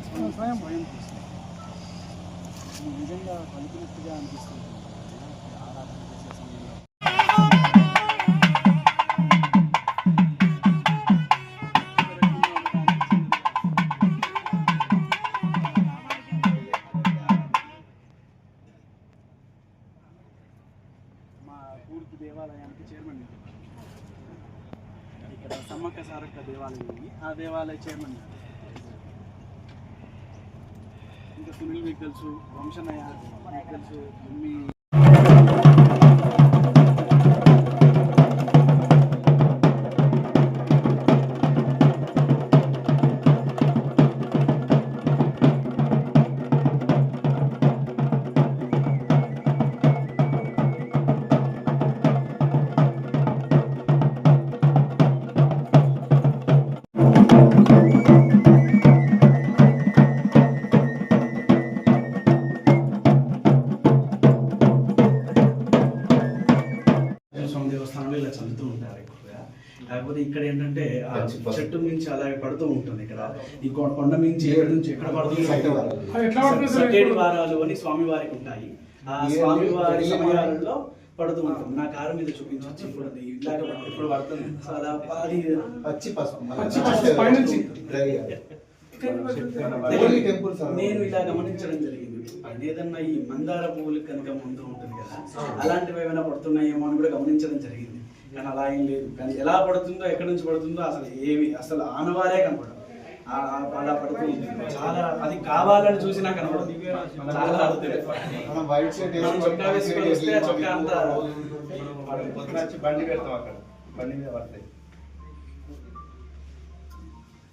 స్వయం నిజంగా పలికినట్టుగా అనిపిస్తుంది ఆరాధన చేసే సమయంలో. మా పూర్తి దేవాలయానికి చైర్మన్ ఇక్కడ సమ్మక్క సారక్క దేవాలయం ఉంది, ఆ దేవాలయ చైర్మన్. ఇంకా సునీల్ మీకు తెలుసు, వంశనయ్య మీకు తెలుసు, మీ దేవస్థానంలో ఇలా చల్లుతూ ఉంటారు ఎక్కువగా. కాకపోతే ఇక్కడ ఏంటంటే చెట్టు మించి అలాగే పడుతూ ఉంటుంది. ఇక్కడ ఈ కొండ మించి ఎక్కడి నుంచి ఎక్కడ పడుతుంది సట్టేడి వారాలు అని స్వామివారికి ఉంటాయి. ఆ స్వామివారి సమయాలలో పడుతూ ఉంటుంది. నా కారు మీద చూపించవచ్చు. ఇప్పుడు ఇలాగ ఇప్పుడు పడుతుంది. అలా అది నేను ఇలా గమనించడం జరిగింది. ఏదన్నా ఈ మందార పువ్వులు కనుక ముందు ఉంటుంది కదా, అలాంటివి ఏమైనా పడుతున్నాయేమో అని కూడా గమనించడం జరిగింది. కానీ అలా ఏం లేదు. కానీ ఎలా పడుతుందో ఎక్కడి నుంచి పడుతుందో అసలు ఆనవారే కనపడదు. అలా పడుతూ ఉంటుంది. చాలా అది కావాలని చూసినా కనపడదు. చాలా చొక్కా వేసుకొని వస్తే ఆ చొక్కా అంతా బండి పెడతాం, అక్కడ బండి మీద పడతాయి.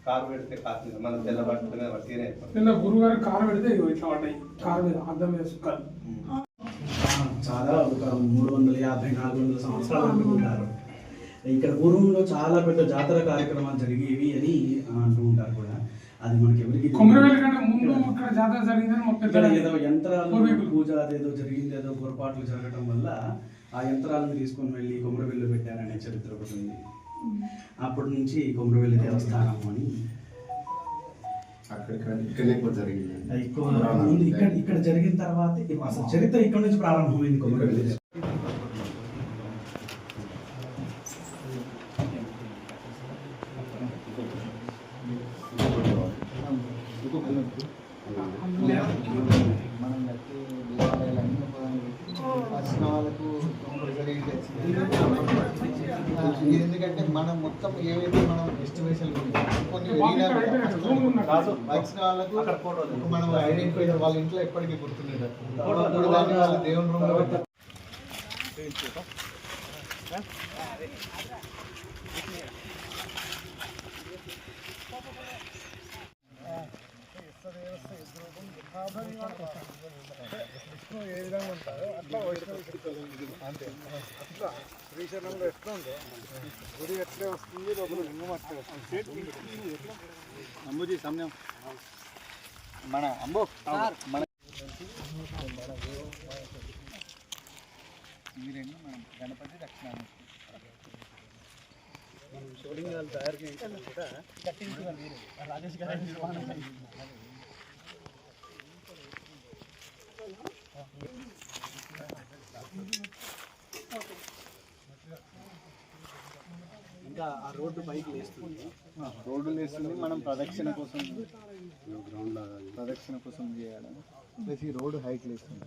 కారు పెడితే కారు మీద మనం తెల్ల పట్టుకునే పట్టినే. నిన్న గురుగారు కారు పెడితే ఇట్లా పడ్డాయి. కారు మీద అర్థం మీద సుఖాలు చాలా ఒక 350-400 సంవత్సరాలు అనుకుంటారు. ఇక్కడ పూర్వంలో చాలా పెద్ద జాతర కార్యక్రమాలు జరిగేవి అని అంటూ ఉంటారు కూడా. అది మనకి ఎవరికి కొమరవెల్లి కంటే ముందు ఇక్కడ జాతర జరిగిందని మొత్తం ఏదో యంత్రాలు పూజ అదేదో జరిగింది, ఏదో పొరపాట్లు జరగడం వల్ల ఆ యంత్రాలను తీసుకొని వెళ్ళి కొమరవెల్లి పెట్టారనే చరిత్ర ఒకటి ఉంది. అప్పటి నుంచి కొమరవెల్లి దేవస్థానం అని ఎక్కువ ముందు ఇక్కడ జరిగిన తర్వాత అసలు చరిత్ర ఇక్కడ నుంచి ప్రారంభమైంది. కొమరవెల్లి మనం కట్టి దేవాలయాలన్నీ వచ్చిన వాళ్ళకు ఎందుకంటే మనం మొత్తం ఏవైతే మనం ఎస్టిమేషన్ కొన్ని వచ్చిన వాళ్ళకు మనం ఐడెంటిఫై వాళ్ళ ఇంట్లో ఎప్పటికీ గుర్తుండేటప్పుడు దాన్ని వాళ్ళ దేవుని రూమ్లో పెట్టారు. ఏ విధంగా ఉంటారో అట్లా అంతే. అట్లా శ్రీశైలంలో ఎట్లా ఉందో గుడి ఎట్లే వస్తుంది, లోపల లింగం అట్లే వస్తుంది. అంబుజీ సమయం మన అంబో మన మీరేమో మనం గణపతి దక్షిణాన్ని శివలింగాలు తయారు చేయించాలి కూడా కట్టించుకోవాలి. మీరు రాజేష్ గారు ఇంకా ఆ రోడ్డు పైకి లేస్తుంది. రోడ్డు లేస్తుంది. మనం ప్రదక్షిణ కోసం చేయాలి. ప్లస్ ఈ రోడ్డు హైట్ లేస్తుంది.